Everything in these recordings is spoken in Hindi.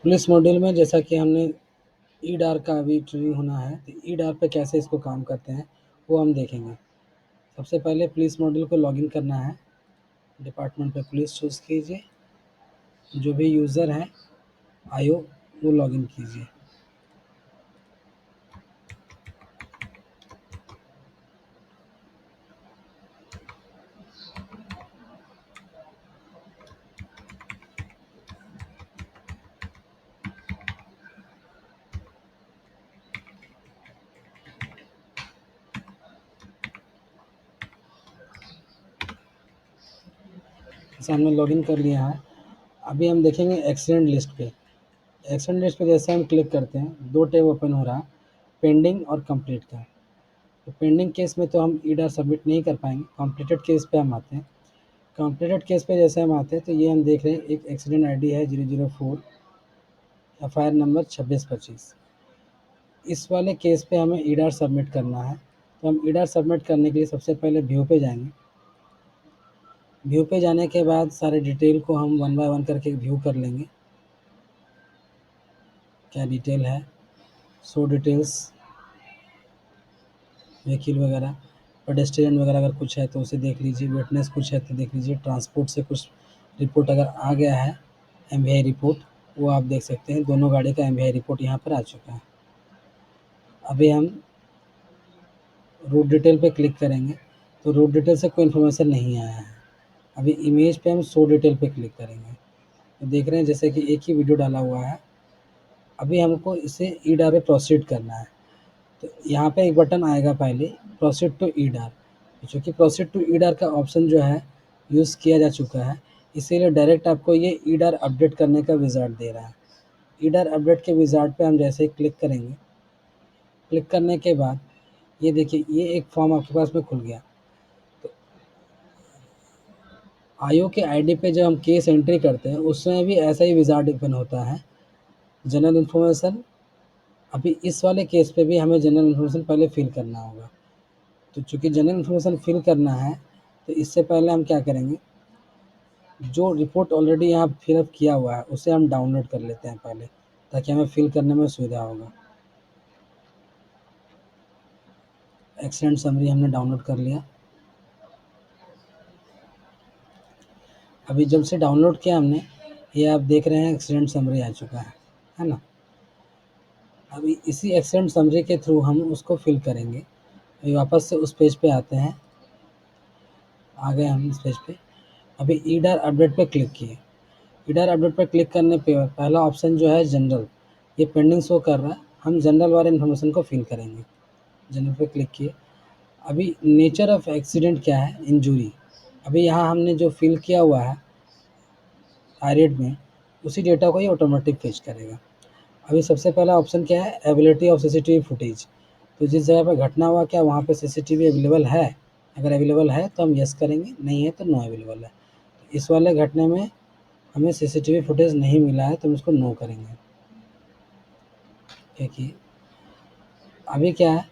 पुलिस मॉड्यूल में जैसा कि हमने ईडार का अभी ट्रेनिंग होना है, तो ईडार पे कैसे इसको काम करते हैं वो हम देखेंगे। सबसे पहले पुलिस मॉड्यूल को लॉगिन करना है। डिपार्टमेंट पे पुलिस चूज़ कीजिए, जो भी यूज़र है आईओ वो लॉगिन कीजिए। जैसे हमने लॉगिन कर लिया है, अभी हम देखेंगे एक्सीडेंट लिस्ट पे। एक्सीडेंट लिस्ट पे जैसे हम क्लिक करते हैं, दो टैब ओपन हो रहा है, पेंडिंग और कंप्लीट का। तो पेंडिंग केस में तो हम ईडार सबमिट नहीं कर पाएंगे। कॉम्प्लीटेड केस पे हम आते हैं। कॉम्प्लीटेड केस पे जैसे हम आते हैं तो ये हम देख रहे हैं एक एक्सीडेंट आईडी है 004, एफआईआर नंबर 2625। इस वाले केस पे हमें ईडार सबमिट करना है। तो हम ईडार सबमिट करने के लिए सबसे पहले व्यू पे जाएंगे। व्यू पे जाने के बाद सारे डिटेल को हम वन बाय वन करके व्यू कर लेंगे। क्या डिटेल है, शो डिटेल्स, व्हीकल वगैरह, पेडेस्ट्रियन वगैरह अगर कुछ है तो उसे देख लीजिए, विटनेस कुछ है तो देख लीजिए, ट्रांसपोर्ट से कुछ रिपोर्ट अगर आ गया है, एमवीआई रिपोर्ट, वो आप देख सकते हैं। दोनों गाड़ी का एमवीआई रिपोर्ट यहाँ पर आ चुका है। अभी हम रूट डिटेल पे क्लिक करेंगे तो रूट डिटेल से कोई इन्फॉर्मेशन नहीं आया है। अभी इमेज पे हम शो डिटेल पे क्लिक करेंगे तो देख रहे हैं जैसे कि एक ही वीडियो डाला हुआ है। अभी हमको इसे ईडार पे प्रोसीड करना है। तो यहाँ पे एक बटन आएगा पहले, प्रोसीड टू ईडार। चूँकि प्रोसीड टू ईडार का ऑप्शन जो है यूज़ किया जा चुका है, इसीलिए डायरेक्ट आपको ये ईडार अपडेट करने का विज़ार्ड दे रहा है। ईडार अपडेट के विज़ार्ड पे हम जैसे ही क्लिक करेंगे, क्लिक करने के बाद ये देखिए ये एक फॉर्म आपके पास में खुल गया। आईओ के आईडी पे जब हम केस एंट्री करते हैं उसमें भी ऐसा ही विज़ार्ड ओपन होता है। जनरल इन्फॉर्मेशन, अभी इस वाले केस पे भी हमें जनरल इन्फॉर्मेशन पहले फिल करना होगा। तो चूँकि जनरल इन्फॉर्मेशन फिल करना है तो इससे पहले हम क्या करेंगे, जो रिपोर्ट ऑलरेडी यहाँ फिलअप किया हुआ है उसे हम डाउनलोड कर लेते हैं पहले, ताकि हमें फिल करने में सुविधा होगा। एक्सीडेंट समरी हमने डाउनलोड कर लिया। अभी जब से डाउनलोड किया हमने, ये आप देख रहे हैं एक्सीडेंट समरी आ चुका है ना। अभी इसी एक्सीडेंट समरी के थ्रू हम उसको फिल करेंगे। अभी वापस से उस पेज पे आते हैं, आ गए हम इस पेज पे। अभी ईडार अपडेट पे क्लिक किए। ईडार अपडेट पर क्लिक करने पे पहला ऑप्शन जो है जनरल, ये पेंडिंग शो कर रहा है। हम जनरल वाले इन्फॉर्मेशन को फिल करेंगे। जनरल पे क्लिक किए। अभी नेचर ऑफ एक्सीडेंट क्या है, इंजरी। अभी यहाँ हमने जो फिल किया हुआ है आईरेट में, उसी डेटा को ये ऑटोमेटिक फेच करेगा। अभी सबसे पहला ऑप्शन क्या है, एबिलिटी ऑफ सीसीटीवी फुटेज। तो जिस जगह पर घटना हुआ क्या वहाँ पे सीसीटीवी अवेलेबल है। अगर अवेलेबल है तो हम यस करेंगे, नहीं है तो नो अवेलेबल है। तो इस वाले घटने में हमें सीसीटीवी फुटेज नहीं मिला है तो हम इसको नो करेंगे। देखिए अभी क्या है,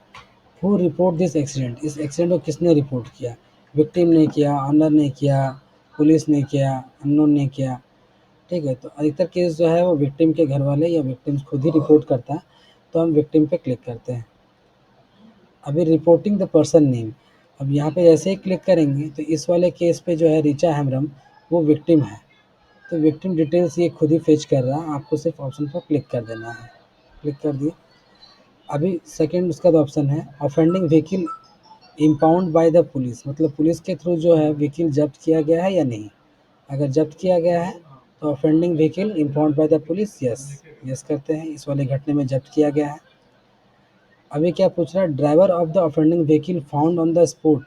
हु रिपोर्ट दिस एक्सीडेंट, इस एक्सीडेंट को किसने रिपोर्ट किया। विक्टिम ने किया, ऑनर ने किया, पुलिस ने किया, अननोन ने किया। ठीक है, तो अधिकतर केस जो है वो विक्टिम के घर वाले या विक्टिम्स खुद ही रिपोर्ट करता है, तो हम विक्टिम पे क्लिक करते हैं। अभी रिपोर्टिंग द पर्सन नेम, अब यहाँ पे जैसे ही क्लिक करेंगे तो इस वाले केस पे जो है रिचा हेम्ब्रम वो विक्टिम है। तो विक्टिम डिटेल्स ये खुद ही फेच कर रहा है, आपको सिर्फ ऑप्शन पर क्लिक कर देना है। क्लिक कर दिए। अभी सेकंड उसका जो ऑप्शन है, offending vehicle impound by the police, मतलब पुलिस के थ्रू जो है व्हीकल जब्त किया गया है या नहीं। अगर जब्त किया गया है तो offending vehicle impound by the police, yes yes करते हैं, इस वाले घटने में जब्त किया गया है। अभी क्या पूछ रहा है, driver of the offending vehicle found on the spot,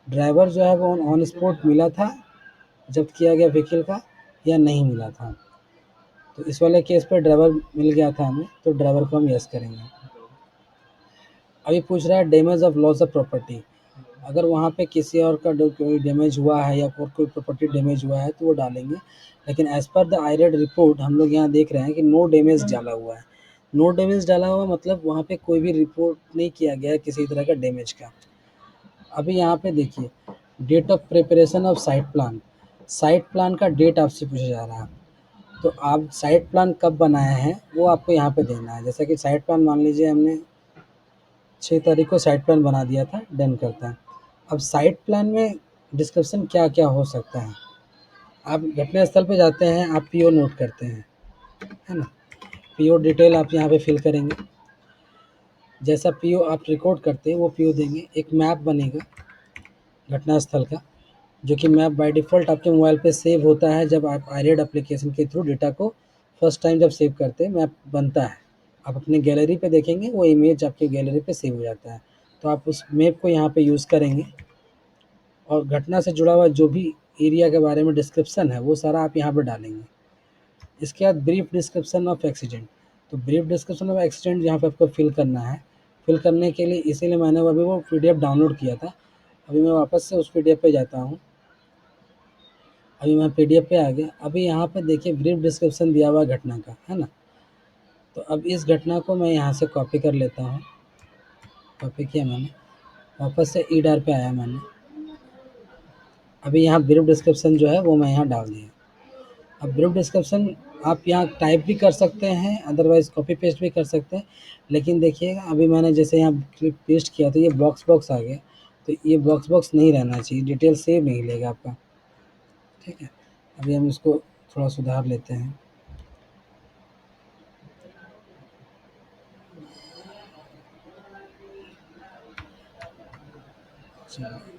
driver जो है वो ऑन स्पॉट मिला था जब्त किया गया व्हीकल का या नहीं मिला था। तो इस वाले केस पे ड्राइवर मिल गया था हमें, तो ड्राइवर को हम यस करेंगे। अभी पूछ रहा है damage of loss of property, अगर वहाँ पे किसी और का कोई डैमेज हुआ है या और कोई प्रॉपर्टी डैमेज हुआ है तो वो डालेंगे। लेकिन एज़ पर द आईरेट रिपोर्ट हम लोग यहाँ देख रहे हैं कि नो डैमेज डाला हुआ है। नो डैमेज डाला हुआ मतलब वहाँ पे कोई भी रिपोर्ट नहीं किया गया है किसी तरह का डैमेज का। अभी यहाँ पे देखिए, date of preparation of site plan, site plan का डेट आपसे पूछा जा रहा है। तो आप साइट प्लान कब बनाए हैं वो आपको यहाँ पे देना है। जैसे कि साइट प्लान मान लीजिए हमने 6 तारीख को साइट प्लान बना दिया था, डन करता है। अब साइट प्लान में डिस्क्रिप्शन क्या-क्या हो सकता है? आप घटनास्थल पे जाते हैं, आप पीओ नोट करते हैं, है ना? पीओ डिटेल आप यहाँ पे फिल करेंगे। जैसा पीओ आप रिकॉर्ड करते हैं वो पीओ देंगे। एक मैप बनेगा घटनास्थल का, जो कि मैप बाय डिफ़ॉल्ट आपके मोबाइल पे सेव होता है जब आप आईरेड एप्लीकेशन के थ्रू डेटा को फर्स्ट टाइम जब सेव करते हैं मैप बनता है। आप अपने गैलरी पे देखेंगे वो इमेज आपके गैलरी पे सेव हो जाता है। तो आप उस मैप को यहाँ पे यूज़ करेंगे और घटना से जुड़ा हुआ जो भी एरिया के बारे में डिस्क्रिप्शन है वो सारा आप यहाँ पे डालेंगे। इसके बाद ब्रीफ डिस्क्रिप्शन ऑफ एक्सीडेंट। तो ब्रीफ डिस्क्रिप्शन ऑफ एक्सीडेंट यहाँ पे आपको फिल करना है। फिल करने के लिए इसीलिए मैंने अभी वो पीडीएफ डाउनलोड किया था। अभी मैं वापस से उस पीडीएफ पे जाता हूँ। अभी मैं पीडीएफ पे आ गया। अभी यहाँ पे देखिए ब्रीफ डिस्क्रिप्शन दिया हुआ है घटना का, है ना? तो अब इस घटना को मैं यहाँ से कॉपी कर लेता हूँ। कॉपी किया मैंने, वापस से ईडार पे आया मैंने। अभी यहाँ ब्रीफ डिस्क्रिप्शन जो है वो मैं यहाँ डाल दिया। अब ब्रीफ डिस्क्रिप्शन आप यहाँ टाइप भी कर सकते हैं, अदरवाइज़ कॉपी पेस्ट भी कर सकते हैं। लेकिन देखिएगा अभी मैंने जैसे यहाँ क्लिक पेस्ट किया तो ये बॉक्स आ गया। तो ये बॉक्स नहीं रहना चाहिए, डिटेल सेव नहीं लेगा आपका, ठीक है? अभी हम इसको थोड़ा सुधार लेते हैं। चलिए,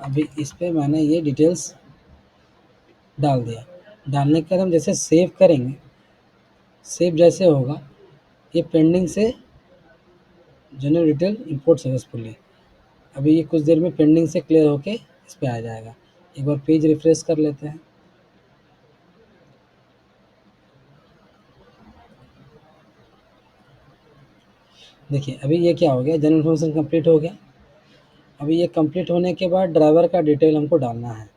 अभी इस पे मैंने ये डिटेल्स डाल दिया। डालने के बाद हम जैसे सेव करेंगे, सेव जैसे होगा ये पेंडिंग से जनरल डिटेल इंपोर्ट सक्सेसफुली। अभी ये कुछ देर में पेंडिंग से क्लियर होके इस पे आ जाएगा। एक बार पेज रिफ्रेश कर लेते हैं। देखिए अभी ये क्या हो गया, जनरल इन्फॉर्मेशन कंप्लीट हो गया। अभी ये कंप्लीट होने के बाद ड्राइवर का डिटेल हमको डालना है।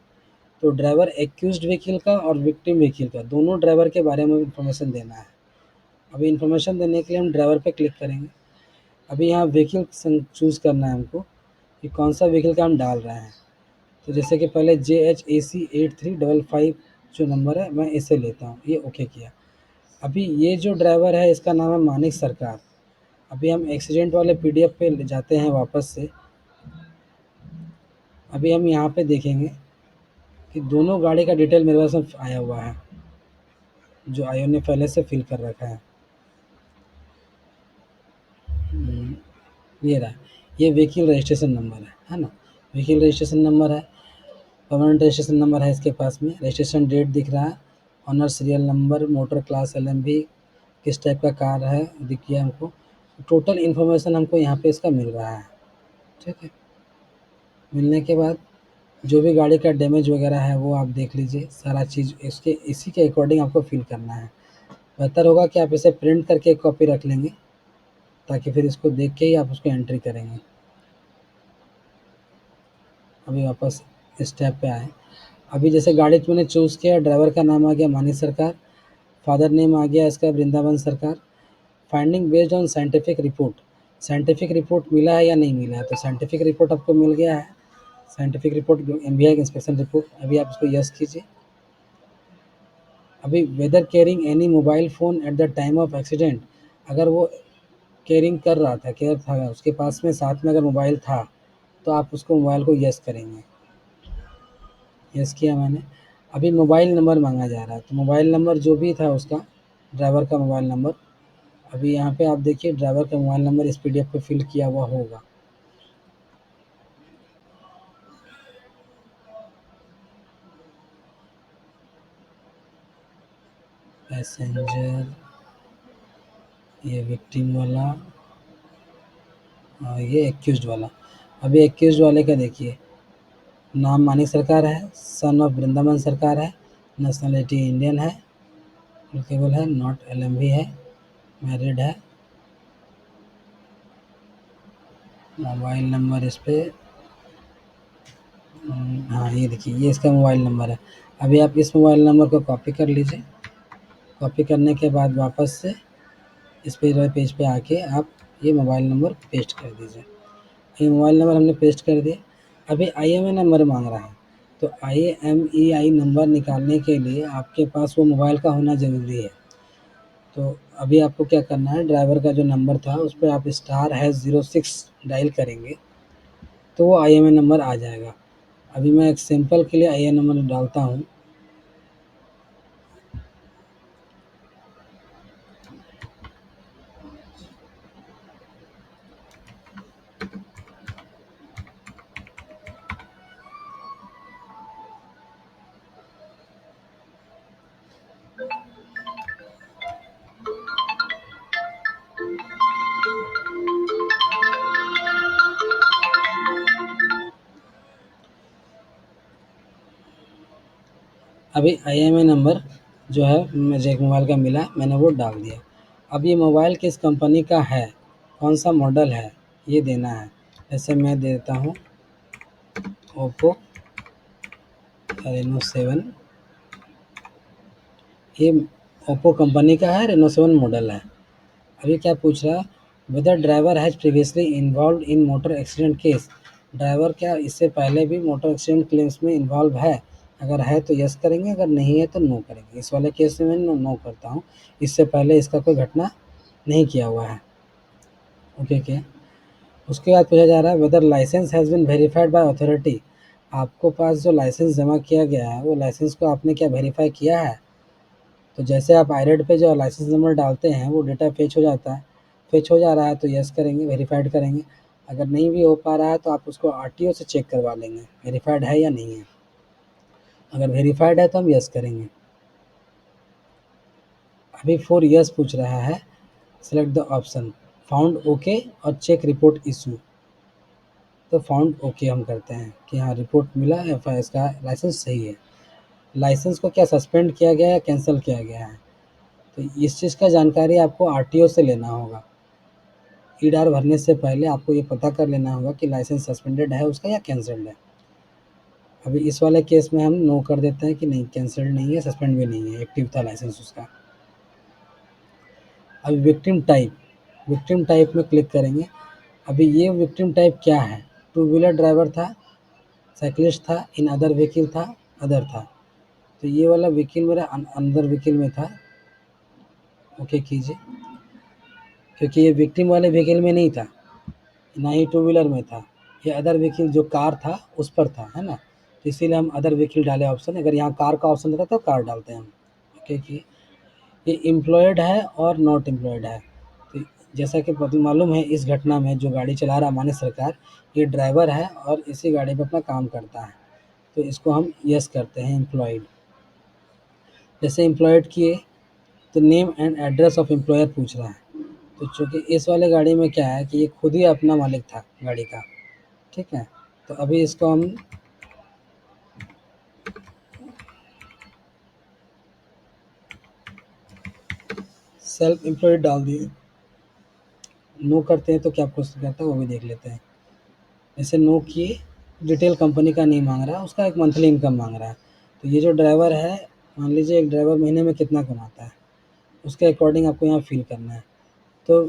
तो ड्राइवर एक्यूज्ड व्हीकल का और विक्टिम व्हीकल का दोनों ड्राइवर के बारे में इन्फॉर्मेशन देना है। अभी इन्फॉर्मेशन देने के लिए हम ड्राइवर पे क्लिक करेंगे। अभी यहाँ व्हीकल चूज़ करना है हमको कि कौन सा व्हीकल का हम डाल रहे हैं। तो जैसे कि पहले JHAC8355 जो नंबर है मैं इसे लेता हूँ, ये ओके किया। अभी ये जो ड्राइवर है इसका नाम है मानिक सरकार। अभी हम एक्सीडेंट वाले पीडीएफ पे जाते हैं वापस से। अभी हम यहाँ पे देखेंगे कि दोनों गाड़ी का डिटेल मेरे पास में आया हुआ है, जो आयो ने पहले से फिल कर रखा है। ये रहा, ये व्हीकल रजिस्ट्रेशन नंबर है ना? व्हीकल रजिस्ट्रेशन नंबर है, परमानेंट रजिस्ट्रेशन नंबर है इसके पास में, रजिस्ट्रेशन डेट दिख रहा है, honour serial number, motor class LMV, किस टाइप का कार है दिख गया हमको। टोटल इन्फॉर्मेशन हमको यहाँ पे इसका मिल रहा है, ठीक है? मिलने के बाद जो भी गाड़ी का डैमेज वगैरह है वो आप देख लीजिए, सारा चीज़ इसके इसी के अकॉर्डिंग आपको फिल करना है। बेहतर होगा कि आप इसे प्रिंट करके एक कॉपी रख लेंगे, ताकि फिर इसको देख के ही आप उसको एंट्री करेंगे। अभी वापस इस टैब पे आए। अभी जैसे गाड़ी मैंने चूज़ किया, ड्राइवर का नाम आ गया मानी सरकार, फादर नेम आ गया इसका वृंदावन सरकार। Finding based on scientific report, scientific report मिला है या नहीं मिला है? तो साइंटिफिक रिपोर्ट आपको मिल गया है। Scientific report MVI inspection report, अभी आप इसको यस कीजिए। अभी whether carrying any mobile phone at the time of accident, अगर वो कैरिंग कर रहा था, केयर था, उसके पास में साथ में अगर मोबाइल था, तो आप उसको मोबाइल को यस करेंगे। यस किया मैंने। अभी मोबाइल नंबर माँगा जा रहा है, तो मोबाइल नंबर जो भी था उसका, ड्राइवर का मोबाइल नंबर, अभी यहाँ पे आप देखिए ड्राइवर का मोबाइल नंबर इस पीडीएफ पे फिल किया हुआ होगा। पैसेंजर, ये विक्टिम वाला, और ये एक्यूज्ड वाला। अभी एक्यूज्ड वाले का देखिए, नाम मानिक सरकार है, सन ऑफ वृंदावन सरकार है, नेशनलिटी इंडियन है, एप्लीकेबल है, नॉट LMV है, मैरिड है, मोबाइल नंबर इस पे हाँ ये देखिए ये इसका मोबाइल नंबर है। अभी आप इस मोबाइल नंबर को कॉपी कर लीजिए। कॉपी करने के बाद वापस से इस पेज पे आके आप ये मोबाइल नंबर पेस्ट कर दीजिए। ये मोबाइल नंबर हमने पेस्ट कर दिया। अभी IMEI नंबर मांग रहा है, तो IMEI नंबर निकालने के लिए आपके पास वो मोबाइल का होना ज़रूरी है। तो अभी आपको क्या करना है, ड्राइवर का जो नंबर था उस पे आप *#06 डायल करेंगे तो वो IMEI नंबर आ जाएगा। अभी मैं एक सैंपल के लिए IMEI नंबर डालता हूँ। अभी IMEI नंबर जो है मुझे एक मोबाइल का मिला, मैंने वो डाल दिया। अब ये मोबाइल किस कंपनी का है, कौन सा मॉडल है, ये देना है। जैसे मैं देता हूँ ओप्पो Reno 7। ये ओप्पो कंपनी का है, Reno 7 मॉडल है। अभी क्या पूछ रहा है, whether driver has previously involve in motor accident case. Driver क्या इससे पहले भी मोटर एक्सीडेंट केस में इन्वॉल्व है? अगर है तो यस करेंगे, अगर नहीं है तो नो करेंगे। इस वाले केस में मैं नो करता हूँ, इससे पहले इसका कोई घटना नहीं किया हुआ है। ओके के उसके बाद पूछा जा रहा है, whether licence has been verified by authority. आपको पास जो लाइसेंस जमा किया गया है वो लाइसेंस को आपने क्या वेरीफाई किया है? तो जैसे आप आईरेड पे जो लाइसेंस नंबर डालते हैं वो डेटा फेच हो जाता है, फेच हो जा रहा है तो यस करेंगे, वेरीफाइड करेंगे। अगर नहीं भी हो पा रहा है तो आप उसको आरटीओ से चेक करवा लेंगे वेरीफाइड है या नहीं है। अगर वेरीफाइड है तो हम यस करेंगे। अभी 4 यस पूछ रहा है, select the option found okay और चेक रिपोर्ट इशू। तो फाउंड ओके हम करते हैं कि हाँ रिपोर्ट मिला है, इसका लाइसेंस सही है। लाइसेंस को क्या सस्पेंड किया गया है या कैंसिल किया गया है, तो इस चीज़ का जानकारी आपको आरटीओ से लेना होगा। ईडार भरने से पहले आपको ये पता कर लेना होगा कि लाइसेंस सस्पेंडेड है उसका या कैंसल्ड है। अभी इस वाले केस में हम नो कर देते हैं कि नहीं, कैंसल्ड नहीं है, सस्पेंड भी नहीं है, एक्टिव था लाइसेंस उसका। अभी विक्टिम टाइप में क्लिक करेंगे। अभी ये विक्टिम टाइप क्या है, टू व्हीलर ड्राइवर था, साइकिलिस्ट था, इन अदर व्हीकल था, अदर था। तो ये वाला व्हीकल मेरा अंदर व्हीकल में था। ओके कीजिए, क्योंकि ये विक्टिम वाले व्हीकल में नहीं था, ना ही टू व्हीलर में था, ये अदर व्हीकल जो कार था उस पर था, है ना। तो इसीलिए हम अदर व्हीकल डाले ऑप्शन। अगर यहाँ कार का ऑप्शन रहता तो कार डालते हैं हम। ओके कि ये एम्प्लॉयड है और नॉट एम्प्लॉयड है। तो जैसा कि मालूम है इस घटना में जो गाड़ी चला रहा माननीय सरकार, ये ड्राइवर है और इसी गाड़ी पर अपना काम करता है, तो इसको हम यस करते हैं एम्प्लॉयड। जैसे एम्प्लॉयड किए तो name and address of employer पूछ रहा है। तो चूँकि इस वाले गाड़ी में क्या है कि ये खुद ही अपना मालिक था गाड़ी का, ठीक है। तो अभी इसको हम सेल्फ एम्प्लॉयड डाल दिए। नो करते हैं तो क्या क्वेश्चन करता है वो भी देख लेते हैं। जैसे नो किए, डिटेल कंपनी का नहीं मांग रहा है, उसका एक मंथली इनकम मांग रहा है। तो ये जो ड्राइवर है, मान लीजिए एक ड्राइवर महीने में कितना कमाता है, उसके अकॉर्डिंग आपको यहाँ फिल करना है। तो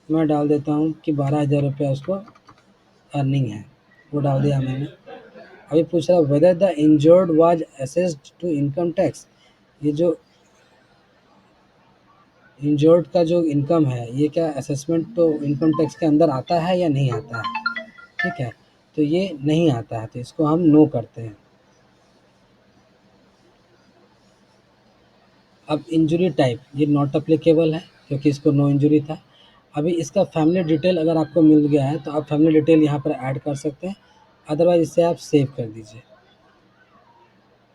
मैं डाल देता हूँ कि 12,000 रुपया उसको अर्निंग है, वो डाल दिया मैंने। अभी पूछ रहा है whether the injured was assessed to income tax. ये जो इंजर्ड का जो इनकम है ये क्या असेसमेंट तो इनकम टैक्स के अंदर आता है या नहीं आता है, ठीक है। तो ये नहीं आता है तो इसको हम नो करते हैं। अब इंजरी टाइप ये नॉट अप्लीकेबल है क्योंकि इसको नो इंजरी था। अभी इसका फैमिली डिटेल अगर आपको मिल गया है तो आप फैमिली डिटेल यहाँ पर ऐड कर सकते हैं, अदरवाइज इसे आप सेव कर दीजिए।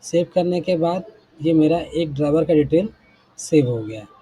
सेव करने के बाद ये मेरा एक ड्राइवर का डिटेल सेव हो गया है।